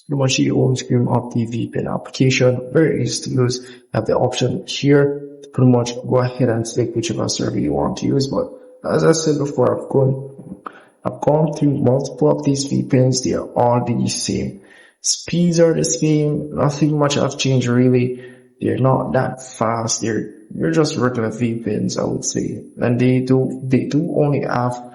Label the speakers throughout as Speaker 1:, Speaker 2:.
Speaker 1: pretty much the home screen of the VPN application. Very easy to use. You have the option here to pretty much go ahead and select whichever server you want to use. But as I said before, I've gone through multiple of these VPNs. They are all the same. Speeds are the same. Nothing much has changed really. They're not that fast. They're just regular VPNs, I would say. And they do only have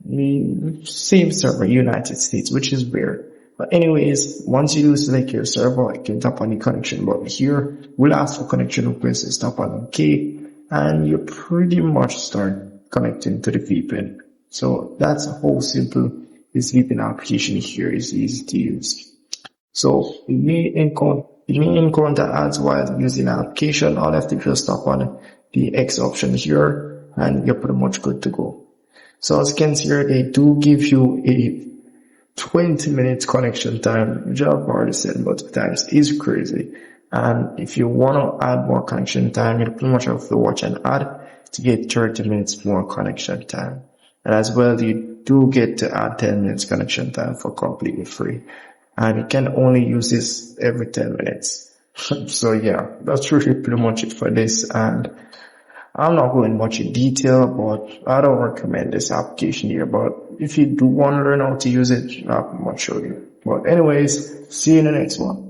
Speaker 1: the same server, United States, which is weird. But anyways, once you do select your server, you can tap on the connection button here. We'll ask for connection requests, tap on OK, and you pretty much start connecting to the VPN. So that's how simple this VPN application here is easy to use. So you may encounter ads while using the application. All you have to just tap on the X option here and you're pretty much good to go. So as you can see here, they do give you a 20 minutes connection time, which I've already said multiple times is crazy. And if you want to add more connection time, you pretty much have to watch an ad to get 30 minutes more connection time. And as well, you do get to add 10 minutes connection time for completely free. And you can only use this every 10 minutes. So yeah, that's really pretty much it for this. And I'm not going much in detail, but I don't recommend this application here. But if you do want to learn how to use it, I'm not sure you. But anyways, see you in the next one.